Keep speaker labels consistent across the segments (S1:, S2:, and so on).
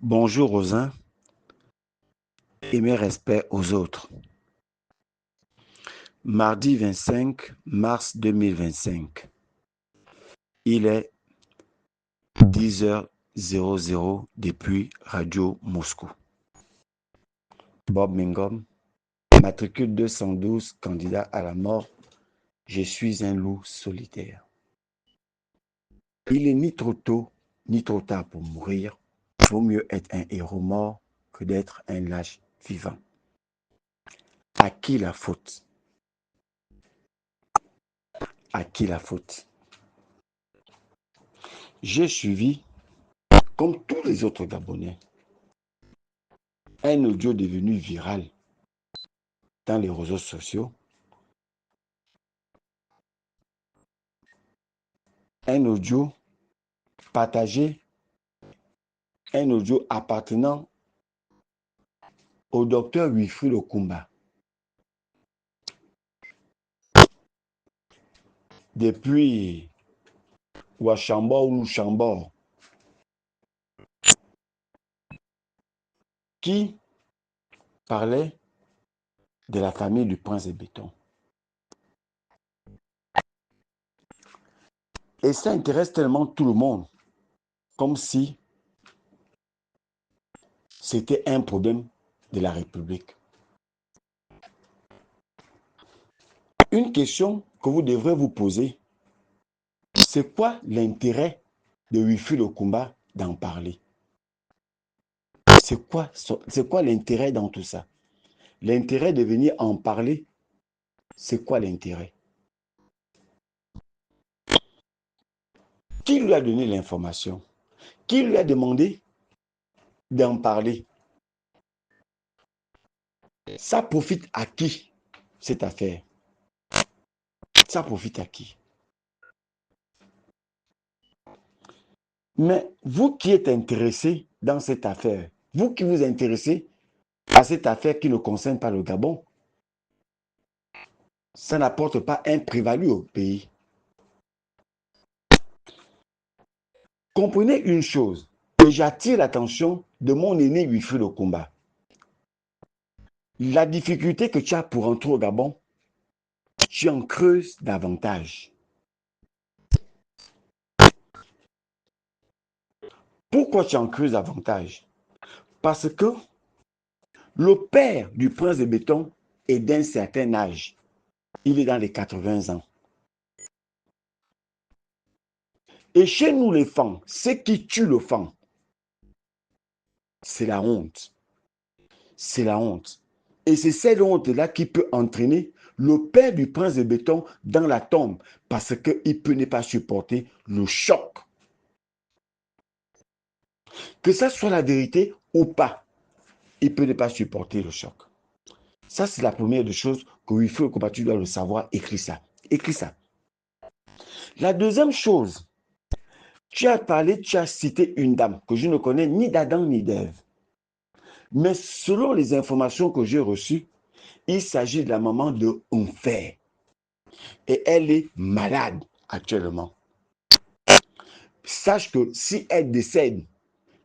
S1: Bonjour aux uns et mes respects aux autres. Mardi 25 mars 2025. Il est 10h00 depuis Radio Moscou. Bob Mingom, matricule 212, candidat à la mort. Je suis un loup solitaire. Il est ni trop tôt ni trop tard pour mourir. Il vaut mieux être un héros mort que d'être un lâche vivant. À qui la faute? À qui la faute? J'ai suivi, comme tous les autres Gabonais, un audio devenu viral dans les réseaux sociaux, un audio partagé, un audio appartenant au docteur Wilfried Okumba. Depuis Ouachambor ou Chambord, qui parlait de la famille du prince de Béton. Et ça intéresse tellement tout le monde, comme si c'était un problème de la République. Une question que vous devrez vous poser, c'est quoi l'intérêt de Wilfried Okumba d'en parler? C'est quoi l'intérêt dans tout ça? L'intérêt de venir en parler, c'est quoi l'intérêt? Qui lui a donné l'information? Qui lui a demandé d'en parler? Ça profite à qui, cette affaire? Ça profite à qui? Mais vous qui êtes intéressé dans cette affaire, vous qui vous intéressez à cette affaire qui ne concerne pas le Gabon, ça n'apporte pas un prévalu au pays. Comprenez une chose, et j'attire l'attention de mon aîné Wilfried Okumba. La difficulté que tu as pour entrer au Gabon, tu en creuses davantage. Pourquoi tu en creuses davantage? Parce que le père du prince de Béton est d'un certain âge. Il est dans les 80 ans. Et chez nous, les femmes, ce qui tue le fan, c'est la honte. C'est la honte. Et c'est cette honte-là qui peut entraîner le père du prince de Béton dans la tombe parce qu'il peut ne pas supporter le choc. Que ça soit la vérité ou pas, il peut ne pas supporter le choc. Ça, c'est la première des choses que Wilfried Okumba, tu dois le savoir. Écris ça. Écris ça. La deuxième chose, tu as cité une dame que je ne connais ni d'Adam ni d'Ève. Mais selon les informations que j'ai reçues, il s'agit de la maman de Onfer. Et elle est malade actuellement. Sache que si elle décède,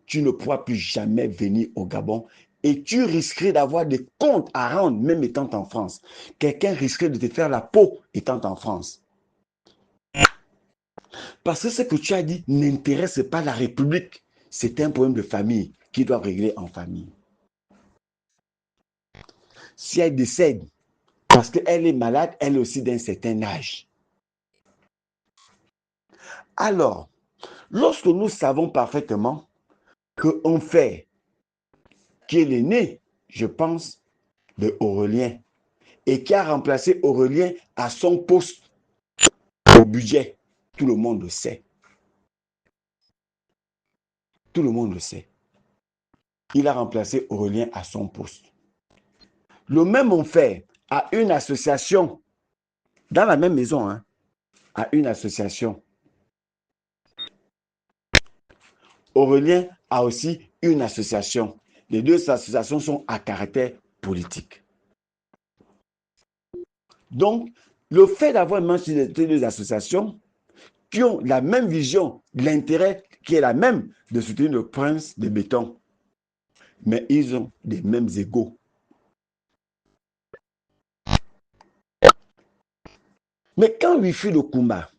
S1: tu ne pourras plus jamais venir au Gabon et tu risquerais d'avoir des comptes à rendre même étant en France. Quelqu'un risquerait de te faire la peau étant en France. Parce que ce que tu as dit n'intéresse pas la République. C'est un problème de famille qui doit régler en famille. Si elle décède, parce qu'elle est malade, elle est aussi d'un certain âge. Alors, lorsque nous savons parfaitement qu'on fait, qui est l'aîné, je pense, de Aurélien, et qui a remplacé Aurélien à son poste au budget, tout le monde le sait. Tout le monde le sait. Il a remplacé Aurélien à son poste. Le même Onfer a une association, dans la même maison, hein, a une association. Aurélien a aussi une association. Les deux associations sont à caractère politique. Donc, le fait d'avoir mentionné ces deux associations qui ont la même vision, l'intérêt qui est la même de soutenir le prince de Béton, mais ils ont des mêmes égaux. Mais quand Wifi Lokumba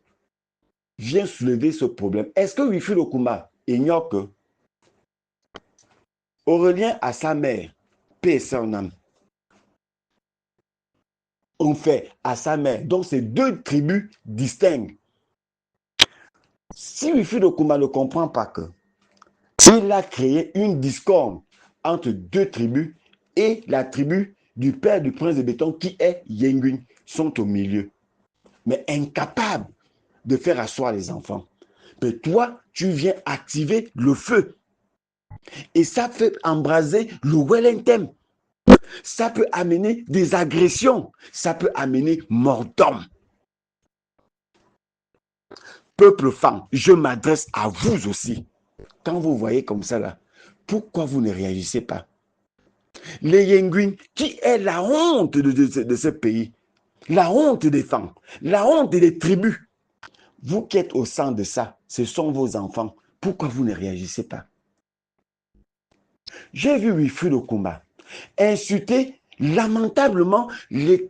S1: vient soulever ce problème, est-ce que Wifi Lokumba ignore que Aurélien a sa mère, paix et son âme, on fait à sa mère. Donc, c'est deux tribus distinctes. Si Wifi Lokumba ne comprend pas que il a créé une discorde entre deux tribus et la tribu du père du prince de béton qui est Yengun sont au milieu, mais incapables de faire asseoir les enfants. Mais toi, tu viens activer le feu et ça fait embraser le Wellington. Ça peut amener des agressions, ça peut amener mort d'homme. Peuple femme, je m'adresse à vous aussi. Quand vous voyez comme ça là, pourquoi vous ne réagissez pas? Les Yenguin, qui est la honte de ce pays, la honte des femmes, la honte des tribus. Vous qui êtes au centre de ça, ce sont vos enfants. Pourquoi vous ne réagissez pas? J'ai vu Wifi Lokumba insulter lamentablement les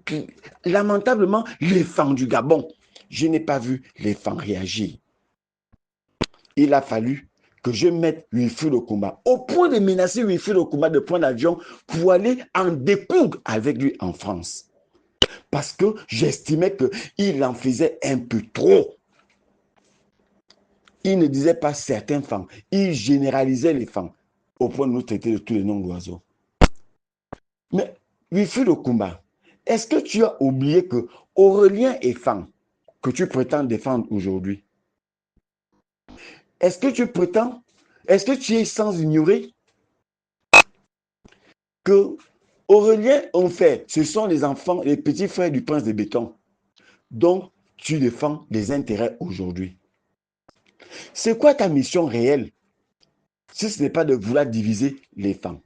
S1: femmes du Gabon. Je n'ai pas vu les femmes réagir. Il a fallu que je mette Wifi Lokumba au point de menacer Wifi Lokumba de prendre l'avion pour aller en découdre avec lui en France. Parce que j'estimais qu'il en faisait un peu trop. Il ne disait pas certaines femmes, il généralisait les femmes au point de nous traiter de tous les noms d'oiseaux. Mais Wifi Lokumba, est-ce que tu as oublié que Aurélien est femme que tu prétends défendre aujourd'hui? Est-ce que tu es sans ignorer que Aurélien, en fait, ce sont les enfants, les petits frères du prince de béton, dont tu défends les intérêts aujourd'hui? C'est quoi ta mission réelle si ce n'est pas de vouloir diviser les femmes?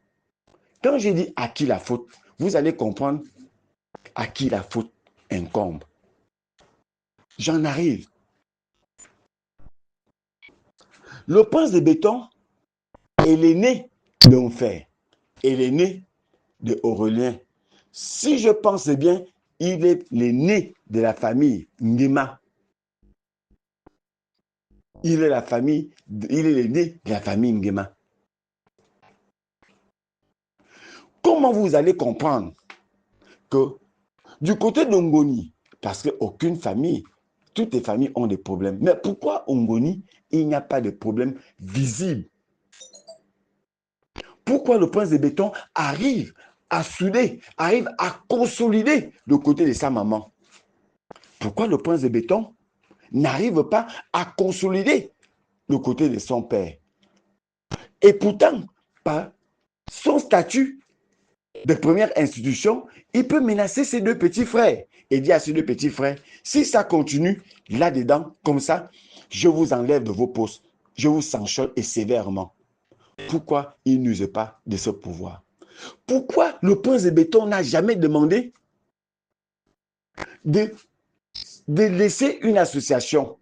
S1: Quand j'ai dit à qui la faute, vous allez comprendre à qui la faute incombe. J'en arrive. Le prince de béton est l'aîné d'Enfer et l'aîné de Aurélien. Si je pense bien, il est l'aîné de la famille Ngema. Il est l'aîné de la famille Ngema. Comment vous allez comprendre que du côté d'Ongoni, parce qu'aucune famille, toutes les familles ont des problèmes, mais pourquoi Ongoni, il n'y a pas de problème visible? Pourquoi le prince de béton arrive à souder, arrive à consolider le côté de sa maman? Pourquoi le prince de béton n'arrive pas à consolider le côté de son père? Et pourtant, par son statut de première institution, il peut menacer ses deux petits frères et dire à ses deux petits frères, si ça continue là-dedans, comme ça, je vous enlève de vos postes, je vous sanctionne et sévèrement. Pourquoi il n'use pas de ce pouvoir? Pourquoi le prince de béton n'a jamais demandé de laisser une association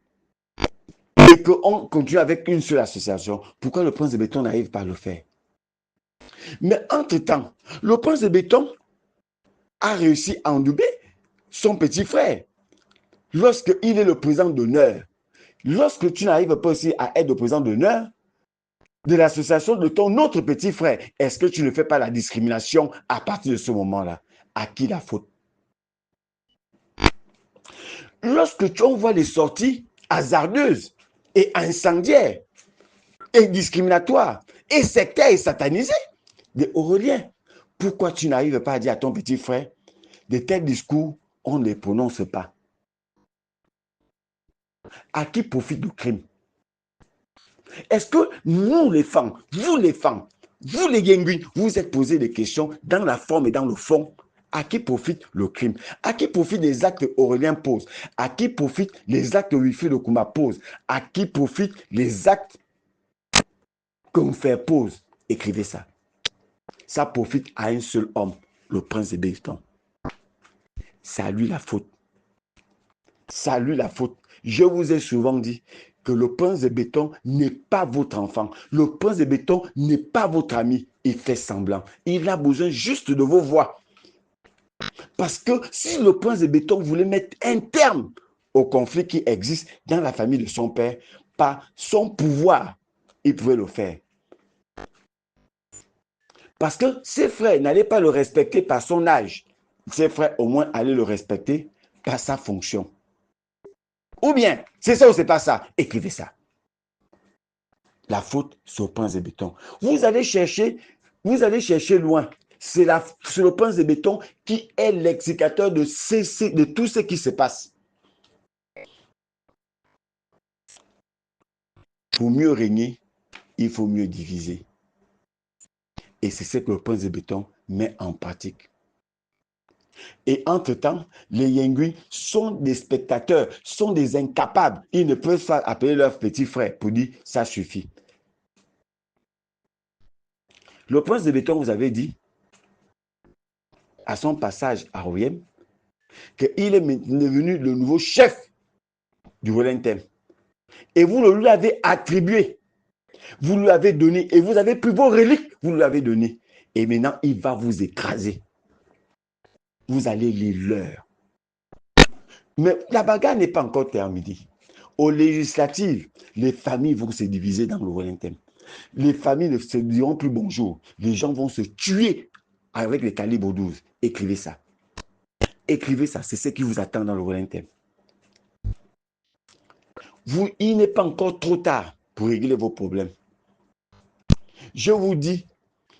S1: et qu'on continue avec une seule association? Pourquoi le prince de béton n'arrive pas à le faire? Mais entre-temps, le prince de béton a réussi à endouber son petit frère. Lorsqu'il est le président d'honneur, lorsque tu n'arrives pas aussi à être le président d'honneur de l'association de ton autre petit frère, est-ce que tu ne fais pas la discrimination à partir de ce moment-là? À qui la faute? Lorsque tu envoies les sorties hasardeuses et incendiaires et discriminatoires et sectaires et satanisées de Aurélien, pourquoi tu n'arrives pas à dire à ton petit frère, de tels discours, on ne les prononce pas? À qui profite le crime? Est-ce que nous les femmes, vous les Yenguin, vous êtes posé des questions dans la forme et dans le fond? À qui profite le crime? À qui profitent les actes que Aurélien pose? À qui profitent les actes que Wifi Lokumba pose? À qui profitent les actes qu'on fait pose? Écrivez ça. Ça profite à un seul homme, le prince de béton. C'est à lui la faute. C'est à lui la faute. Je vous ai souvent dit, que le prince de béton n'est pas votre enfant. Le prince de béton n'est pas votre ami. Il fait semblant. Il a besoin juste de vos voix. Parce que si le prince de béton voulait mettre un terme au conflit qui existe dans la famille de son père, par son pouvoir, il pouvait le faire. Parce que ses frères n'allaient pas le respecter par son âge. Ses frères au moins allaient le respecter par sa fonction. Ou bien, c'est ça ou c'est pas ça. Écrivez ça. La faute sur le prince de béton. Vous allez chercher loin. C'est le prince de béton qui est l'exécuteur de tout ce qui se passe. Pour mieux régner, il faut mieux diviser. Et c'est ce que le prince de béton met en pratique. Et entre-temps, les Yengui sont des spectateurs, sont des incapables. Ils ne peuvent pas appeler leur petit frère pour dire « ça suffit ». Le prince de béton vous avait dit, à son passage à Royem, qu'il est devenu le nouveau chef du Wellington. Et vous le lui avez attribué. Vous lui avez donné. Et vous avez pris vos reliques, vous lui avez donné. Et maintenant, il va vous écraser. Vous allez les leurs. Mais la bagarre n'est pas encore terminée. Aux législatives, les familles vont se diviser dans le Wellington. Les familles ne se diront plus bonjour. Les gens vont se tuer avec les calibres 12. Écrivez ça. Écrivez ça. C'est ce qui vous attend dans le Wellington. Il n'est pas encore trop tard pour régler vos problèmes. Je vous dis,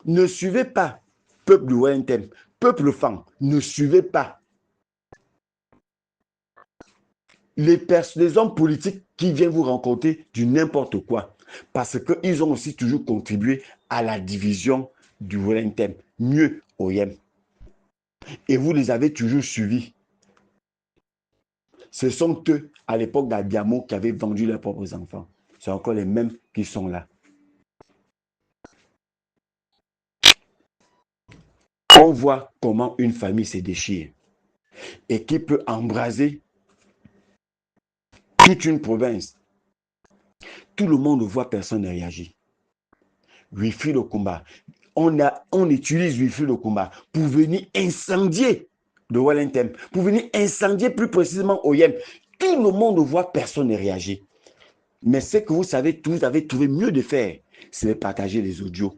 S1: ne suivez pas peuple de Wellington, peuple fan, ne suivez pas les hommes politiques qui viennent vous rencontrer du n'importe quoi. Parce qu'ils ont aussi toujours contribué à la division du Wellington, mieux OIM. Et vous les avez toujours suivis. Ce sont eux, à l'époque d'Adiamo, qui avaient vendu leurs propres enfants. C'est encore les mêmes qui sont là. On voit comment une famille se déchire et qui peut embraser toute une province. Tout le monde voit, personne ne réagit. Wifi le combat. On utilise Wifi le combat pour venir incendier le Wellington, pour venir incendier plus précisément OIM. Tout le monde voit, personne ne réagit. Mais ce que vous avez trouvé mieux de faire, c'est de partager les audios.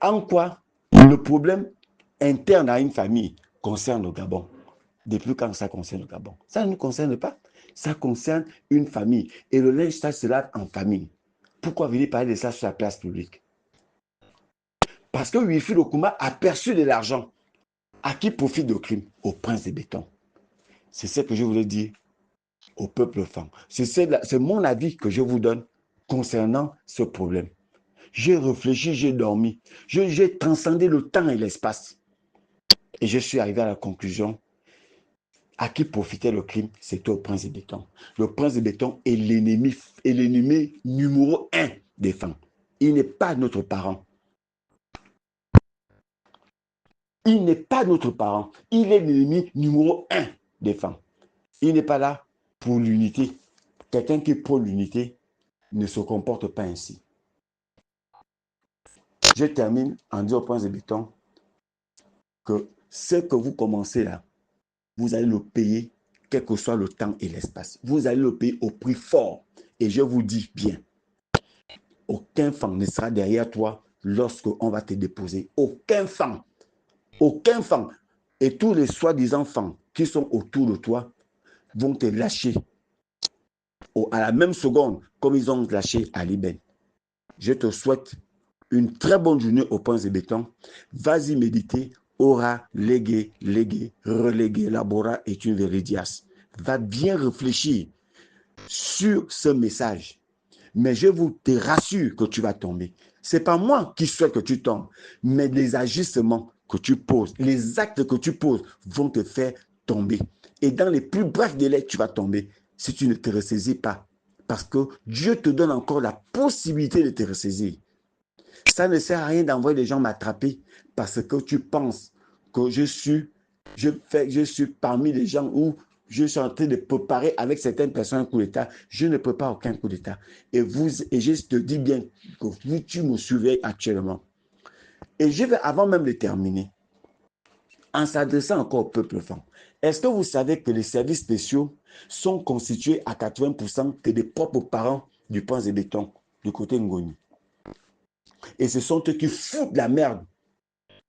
S1: En quoi le problème interne à une famille concerne le Gabon? Depuis quand ça concerne le Gabon? Ça ne nous concerne pas. Ça concerne une famille. Et le linge sale se lave en famille. Pourquoi venir parler de ça sur la place publique? Parce que Wifi Lokuma a perçu de l'argent. À qui profite le crime? Au prince de béton. C'est ce que je voulais dire au peuple fan. C'est mon avis que je vous donne concernant ce problème. J'ai réfléchi, j'ai dormi. J'ai transcendé le temps et l'espace. Et je suis arrivé à la conclusion. À qui profitait le crime? C'était au prince de béton. Le prince de béton est l'ennemi numéro 1 des femmes. Il n'est pas notre parent. Il n'est pas notre parent. Il est l'ennemi numéro 1 des femmes. Il n'est pas là pour l'unité. Quelqu'un qui prône l'unité ne se comporte pas ainsi. Je termine en disant au prince de béton que ce que vous commencez là, vous allez le payer, quel que soit le temps et l'espace. Vous allez le payer au prix fort. Et je vous dis bien, aucun fan ne sera derrière toi lorsqu'on va te déposer. Aucun fan. Aucun fan. Et tous les soi-disant fans qui sont autour de toi vont te lâcher à la même seconde comme ils ont lâché Ali Ben. Je te souhaite une très bonne journée au prince de béton. Vas-y méditer. Aura, légué, relégué, labora et une véridias. Va bien réfléchir sur ce message. Mais je vous te rassure que tu vas tomber. Ce n'est pas moi qui souhaite que tu tombes, mais les agissements que tu poses, les actes que tu poses vont te faire tomber. Et dans les plus brefs délais, tu vas tomber si tu ne te ressaisis pas. Parce que Dieu te donne encore la possibilité de te ressaisir. Ça ne sert à rien d'envoyer les gens m'attraper parce que tu penses que je suis parmi les gens où je suis en train de préparer avec certaines personnes un coup d'État. Je ne prépare aucun coup d'État. Et je te dis bien que vous, tu me surveilles actuellement. Et je vais, avant même de terminer, en s'adressant encore au peuple franc, est-ce que vous savez que les services spéciaux sont constitués à 80% que des propres parents du Prince et Béton, du côté Ngoni? Et ce sont eux qui foutent la merde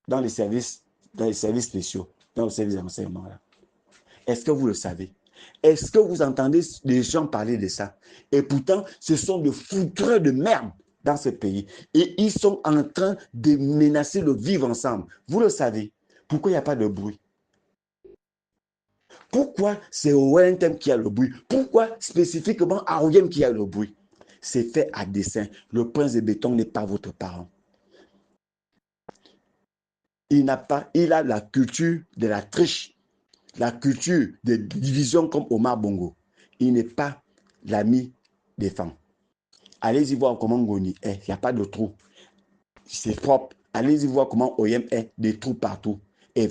S1: dans les services spéciaux, dans le service d'enseignement. Est-ce que vous le savez? Est-ce que vous entendez les gens parler de ça? Et pourtant, ce sont des foutreurs de merde dans ce pays. Et ils sont en train de menacer le vivre ensemble. Vous le savez. Pourquoi il n'y a pas de bruit? Pourquoi c'est au Wellington qui a le bruit? Pourquoi spécifiquement à Royem qui a le bruit? C'est fait à dessein. Le prince de béton n'est pas votre parent. Il a la culture de la triche, la culture de division comme Omar Bongo. Il n'est pas l'ami des femmes. Allez-y voir comment Ngoni est. Il n'y a pas de trou. C'est propre. Allez-y voir comment Oyem est. Des trous partout. Et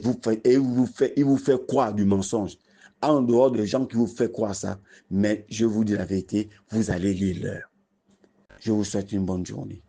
S1: il vous fait croire du mensonge. En dehors des gens qui vous font croire ça. Mais je vous dis la vérité, vous allez lire l'heure. Je vous souhaite une bonne journée.